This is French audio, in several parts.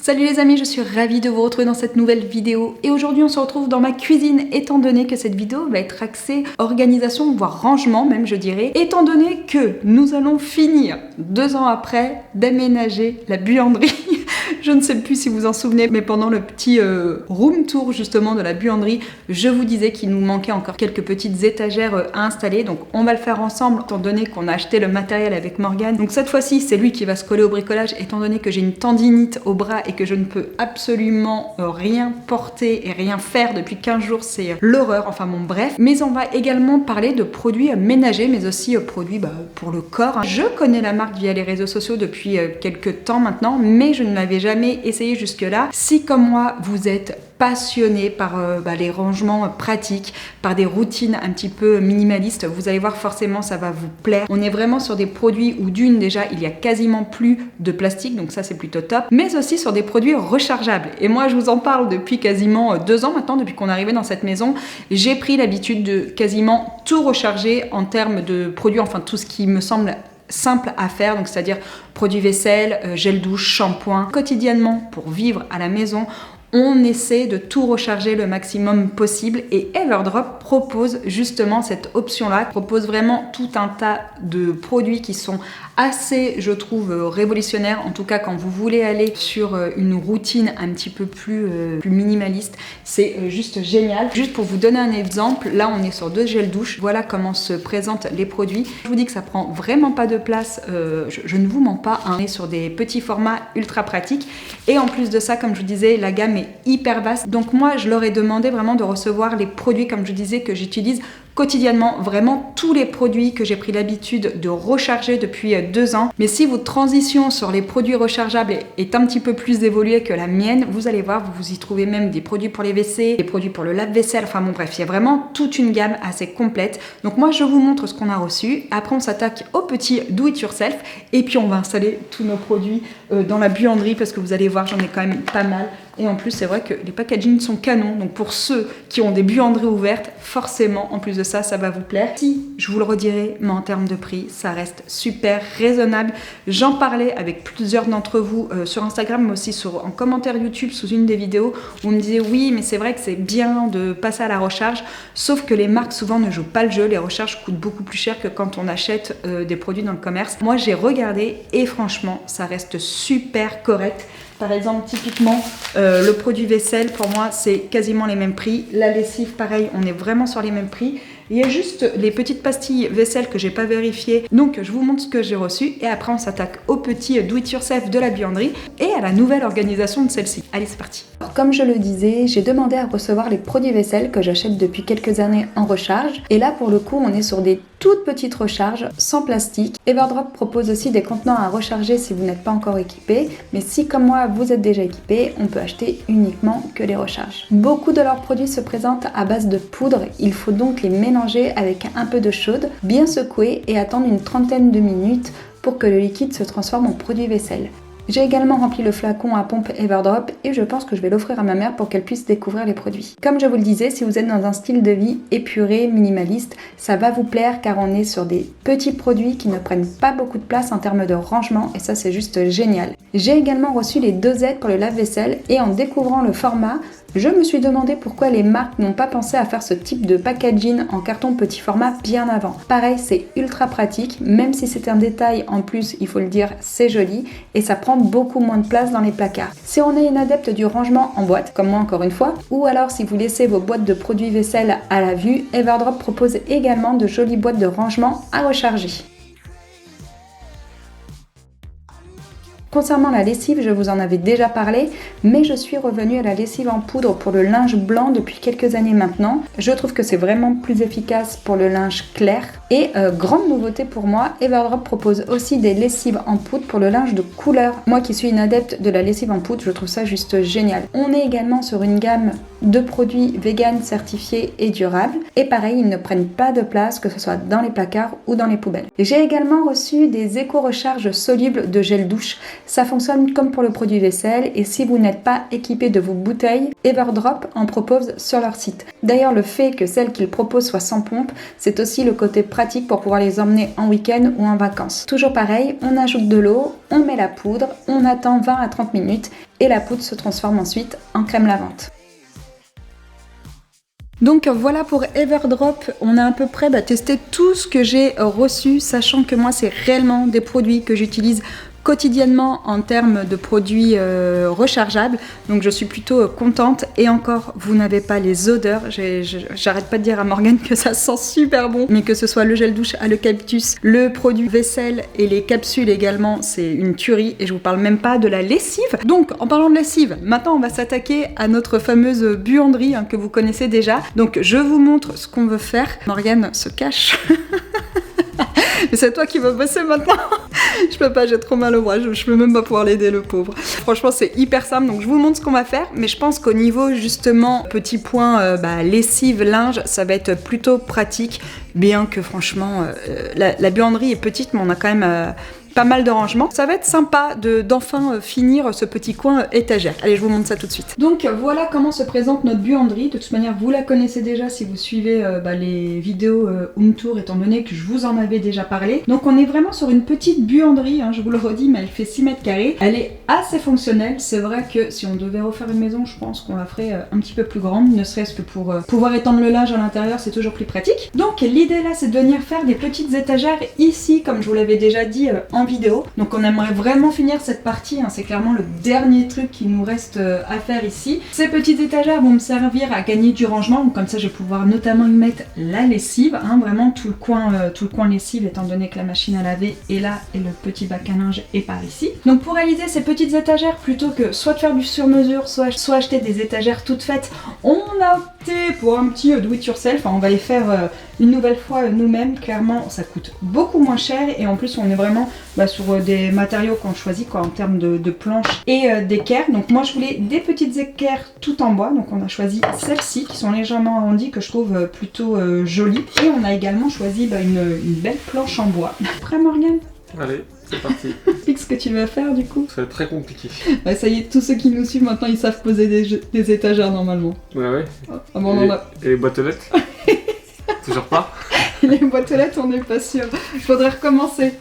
Salut les amis, je suis ravie de vous retrouver dans cette nouvelle vidéo et aujourd'hui on se retrouve dans ma cuisine étant donné que cette vidéo va être axée organisation voire rangement même je dirais, étant donné que nous allons finir 2 ans après d'aménager la buanderie. Je ne sais plus si vous vous en souvenez, mais pendant le petit room tour justement de la buanderie, je vous disais qu'il nous manquait encore quelques petites étagères à installer. Donc on va le faire ensemble, étant donné qu'on a acheté le matériel avec Morgane. Donc cette fois-ci, c'est lui qui va se coller au bricolage, étant donné que j'ai une tendinite au bras et que je ne peux absolument rien porter et rien faire depuis 15 jours. C'est l'horreur, enfin bon bref. Mais on va également parler de produits ménagers, mais aussi produits pour le corps. Je connais la marque via les réseaux sociaux depuis quelques temps maintenant, mais je ne l'avais jamais essayé jusque-là. Si comme moi, vous êtes passionné par les rangements pratiques, par des routines un petit peu minimalistes, vous allez voir forcément ça va vous plaire. On est vraiment sur des produits où d'une déjà il y a quasiment plus de plastique, donc ça c'est plutôt top, mais aussi sur des produits rechargeables. Et moi je vous en parle depuis quasiment 2 ans maintenant, depuis qu'on est arrivé dans cette maison. J'ai pris l'habitude de quasiment tout recharger en termes de produits, enfin tout ce qui me semble simple à faire, donc c'est-à-dire produits vaisselle, gel douche, shampoing. Quotidiennement, pour vivre à la maison, on essaie de tout recharger le maximum possible et Everdrop propose justement cette option-là, propose vraiment tout un tas de produits qui sont assez, je trouve, révolutionnaires. En tout cas, quand vous voulez aller sur une routine un petit peu plus minimaliste, c'est juste génial. Juste pour vous donner un exemple, là on est sur 2 gels douche. Voilà comment se présentent les produits. Je vous dis que ça prend vraiment pas de place, je ne vous mens pas, hein. On est sur des petits formats ultra pratiques et en plus de ça, comme je vous disais, la gamme est hyper vaste. Donc moi, je leur ai demandé vraiment de recevoir les produits, comme je disais, que j'utilise quotidiennement, vraiment tous les produits que j'ai pris l'habitude de recharger depuis 2 ans. Mais si votre transition sur les produits rechargeables est un petit peu plus évoluée que la mienne, vous allez voir, vous y trouvez même des produits pour les WC, des produits pour le lave-vaisselle, enfin bon bref, il y a vraiment toute une gamme assez complète. Donc moi, je vous montre ce qu'on a reçu. Après, on s'attaque au petit do-it-yourself et puis on va installer tous nos produits dans la buanderie parce que vous allez voir, j'en ai quand même pas mal. Et en plus, c'est vrai que les packagings sont canons. Donc pour ceux qui ont des buanderies ouvertes, forcément, en plus de ça, ça va vous plaire. Si, je vous le redirai, mais en termes de prix, ça reste super raisonnable. J'en parlais avec plusieurs d'entre vous sur Instagram, mais aussi en commentaire YouTube sous une des vidéos où on me disait oui, mais c'est vrai que c'est bien de passer à la recharge. Sauf que les marques souvent ne jouent pas le jeu. Les recharges coûtent beaucoup plus cher que quand on achète des produits dans le commerce. Moi, j'ai regardé et franchement, ça reste super correct. Par exemple, typiquement, le produit vaisselle, pour moi, c'est quasiment les mêmes prix. La lessive, pareil, on est vraiment sur les mêmes prix. Il y a juste les petites pastilles vaisselle que j'ai pas vérifiées. Donc, je vous montre ce que j'ai reçu. Et après, on s'attaque au petit do-it-yourself de la buanderie et à la nouvelle organisation de celle-ci. Allez, c'est parti. Alors, comme je le disais, j'ai demandé à recevoir les produits vaisselle que j'achète depuis quelques années en recharge. Et là, pour le coup, on est sur des toutes petites recharges sans plastique. Everdrop propose aussi des contenants à recharger si vous n'êtes pas encore équipé. Mais si, comme moi, vous êtes déjà équipé, on peut acheter uniquement que les recharges. Beaucoup de leurs produits se présentent à base de poudre. Il faut donc les mélanger avec un peu d'eau chaude, bien secouer et attendre une trentaine de minutes pour que le liquide se transforme en produit vaisselle. J'ai également rempli le flacon à pompe Everdrop et je pense que je vais l'offrir à ma mère pour qu'elle puisse découvrir les produits. Comme je vous le disais, si vous êtes dans un style de vie épuré, minimaliste, ça va vous plaire car on est sur des petits produits qui ne prennent pas beaucoup de place en termes de rangement et ça c'est juste génial. J'ai également reçu les dosettes pour le lave-vaisselle et en découvrant le format, je me suis demandé pourquoi les marques n'ont pas pensé à faire ce type de packaging en carton petit format bien avant. Pareil, c'est ultra pratique, même si c'est un détail en plus, il faut le dire, c'est joli et ça prend beaucoup moins de place dans les placards. Si on est une adepte du rangement en boîte, comme moi encore une fois, ou alors si vous laissez vos boîtes de produits vaisselle à la vue, Everdrop propose également de jolies boîtes de rangement à recharger. Concernant la lessive, je vous en avais déjà parlé, mais je suis revenue à la lessive en poudre pour le linge blanc depuis quelques années maintenant. Je trouve que c'est vraiment plus efficace pour le linge clair. Et grande nouveauté pour moi, Everdrop propose aussi des lessives en poudre pour le linge de couleur. Moi qui suis une adepte de la lessive en poudre, je trouve ça juste génial. On est également sur une gamme de produits vegan certifiés et durables. Et pareil, ils ne prennent pas de place, que ce soit dans les placards ou dans les poubelles. J'ai également reçu des éco-recharges solubles de gel douche. Ça fonctionne comme pour le produit vaisselle et si vous n'êtes pas équipé de vos bouteilles, Everdrop en propose sur leur site. D'ailleurs, le fait que celles qu'ils proposent soient sans pompe, c'est aussi le côté pratique pour pouvoir les emmener en week-end ou en vacances. Toujours pareil, on ajoute de l'eau, on met la poudre, on attend 20 à 30 minutes et la poudre se transforme ensuite en crème lavante. Donc voilà pour Everdrop, on a à peu près testé tout ce que j'ai reçu, sachant que moi c'est réellement des produits que j'utilise quotidiennement en termes de produits rechargeables, donc je suis plutôt contente. Et encore, vous n'avez pas les odeurs, j'arrête pas de dire à Morgane que ça sent super bon, mais que ce soit le gel douche à l'eucalyptus, le produit vaisselle et les capsules également, c'est une tuerie. Et je vous parle même pas de la lessive. Donc en parlant de lessive, maintenant on va s'attaquer à notre fameuse buanderie que vous connaissez déjà. Donc je vous montre ce qu'on veut faire. Morgane se cache. Mais c'est toi qui vas bosser maintenant. Je peux pas, j'ai trop mal au bras, je peux même pas pouvoir l'aider, le pauvre. Franchement, c'est hyper simple, donc je vous montre ce qu'on va faire, mais je pense qu'au niveau, justement, petit point, lessive, linge, ça va être plutôt pratique, bien que franchement, la buanderie est petite, mais on a quand même... pas mal de rangements. Ça va être sympa d'enfin finir ce petit coin étagère. Allez, je vous montre ça tout de suite. Donc voilà comment se présente notre buanderie. De toute manière, vous la connaissez déjà si vous suivez les vidéos Home Tour, étant donné que je vous en avais déjà parlé. Donc on est vraiment sur une petite buanderie, je vous le redis, mais elle fait 6 mètres carrés. Elle est assez fonctionnelle. C'est vrai que si on devait refaire une maison, je pense qu'on la ferait un petit peu plus grande, ne serait-ce que pour pouvoir étendre le linge à l'intérieur, c'est toujours plus pratique. Donc l'idée là, c'est de venir faire des petites étagères ici, comme je vous l'avais déjà dit en vidéo. Donc on aimerait vraiment finir cette partie, c'est clairement le dernier truc qui nous reste à faire ici. Ces petites étagères vont me servir à gagner du rangement, donc comme ça je vais pouvoir notamment y mettre la lessive, vraiment tout le coin lessive, étant donné que la machine à laver est là et le petit bac à linge est par ici. Donc pour réaliser ces petites étagères, plutôt que soit de faire du sur-mesure, soit acheter des étagères toutes faites, on a opté pour un petit do it yourself. On va les faire une nouvelle fois nous-mêmes. Clairement ça coûte beaucoup moins cher et en plus on est vraiment sur des matériaux qu'on choisit en termes de planches et d'équerres. Donc moi je voulais des petites équerres tout en bois, donc on a choisi celles-ci qui sont légèrement arrondies, que je trouve plutôt jolies, et on a également choisi une belle planche en bois. Prêt Morgane? Allez, c'est parti. Explique ce que tu vas faire du coup. Ça va être très compliqué. Ça y est, tous ceux qui nous suivent maintenant ils savent poser des étagères normalement. Ouais. Et les boîtes aux lettres? Toujours pas? Les boîtes aux lettres, on n'est pas sûr. Il faudrait recommencer.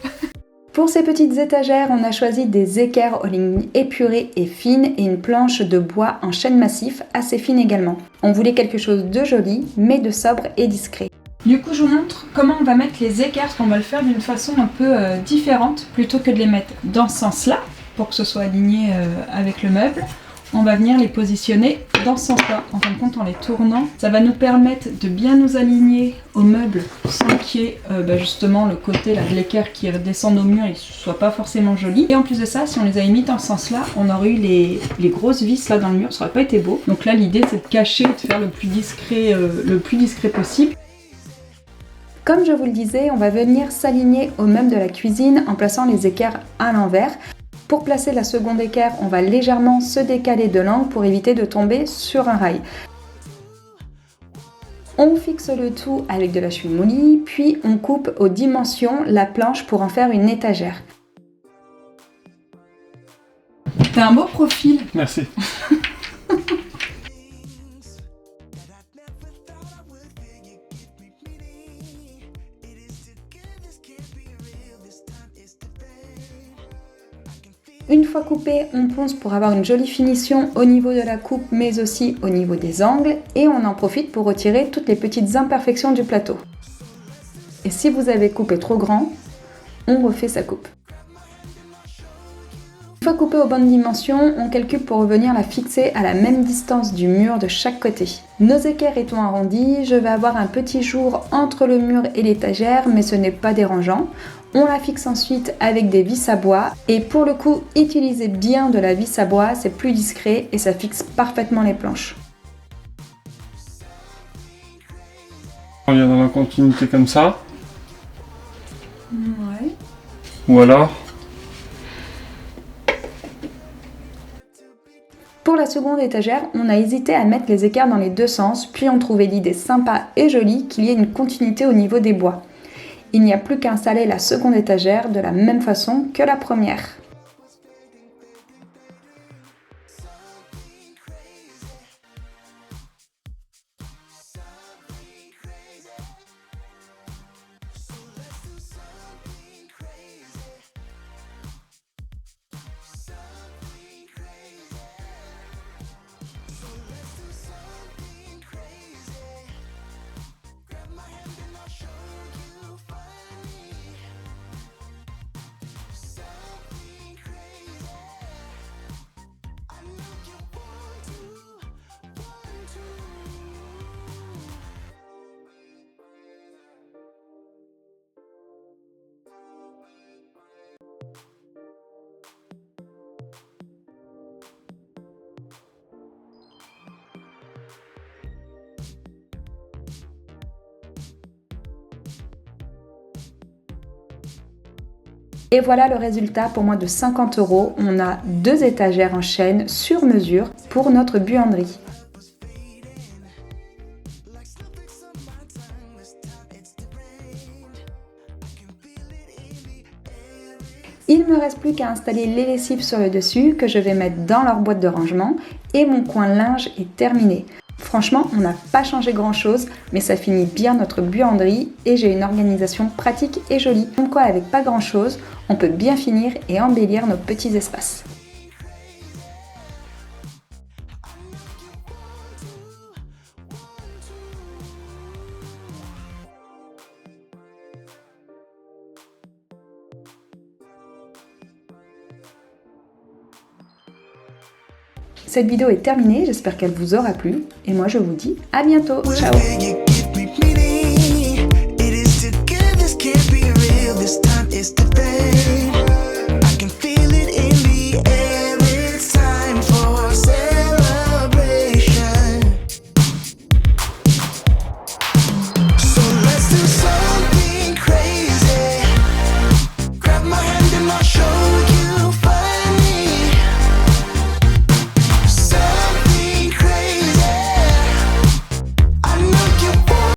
Pour ces petites étagères, on a choisi des équerres aux lignes épurées et fines et une planche de bois en chêne massif assez fine également. On voulait quelque chose de joli, mais de sobre et discret. Du coup, je vous montre comment on va mettre les équerres, parce qu'on va le faire d'une façon un peu différente, plutôt que de les mettre dans ce sens-là, pour que ce soit aligné avec le meuble. On va venir les positionner dans ce sens-là. En fin de compte, en les tournant, ça va nous permettre de bien nous aligner au meuble sans qu'il y ait justement le côté de l'équerre qui redescende au mur et ne soit pas forcément joli. Et en plus de ça, si on les avait mis dans ce sens-là, on aurait eu les grosses vis là dans le mur, ça aurait pas été beau. Donc là, l'idée c'est de cacher, de faire le plus discret possible. Comme je vous le disais, on va venir s'aligner au meuble de la cuisine en plaçant les équerres à l'envers. Pour placer la seconde équerre, on va légèrement se décaler de l'angle pour éviter de tomber sur un rail. On fixe le tout avec de la cheville moulie, puis on coupe aux dimensions la planche pour en faire une étagère. T'as un beau profil. Merci. Une fois coupé, on ponce pour avoir une jolie finition au niveau de la coupe, mais aussi au niveau des angles, et on en profite pour retirer toutes les petites imperfections du plateau. Et si vous avez coupé trop grand, on refait sa coupe. Une fois coupé aux bonnes dimensions, on calcule pour revenir la fixer à la même distance du mur de chaque côté. Nos équerres étant arrondies, je vais avoir un petit jour entre le mur et l'étagère, mais ce n'est pas dérangeant. On la fixe ensuite avec des vis à bois, et pour le coup, utilisez bien de la vis à bois, c'est plus discret et ça fixe parfaitement les planches. On vient dans la continuité comme ça. Ouais. Ou alors Pour la seconde étagère, on a hésité à mettre les équerres dans les deux sens, puis on trouvait l'idée sympa et jolie qu'il y ait une continuité au niveau des bois. Il n'y a plus qu'à installer la seconde étagère de la même façon que la première. Et voilà le résultat. Pour moins de 50 €, on a 2 étagères en chêne sur mesure pour notre buanderie. Il ne me reste plus qu'à installer les lessives sur le dessus que je vais mettre dans leur boîte de rangement et mon coin linge est terminé. Franchement, on n'a pas changé grand chose, mais ça finit bien notre buanderie et j'ai une organisation pratique et jolie. Comme quoi, avec pas grand chose, on peut bien finir et embellir nos petits espaces. Cette vidéo est terminée, j'espère qu'elle vous aura plu et moi je vous dis à bientôt. Ciao.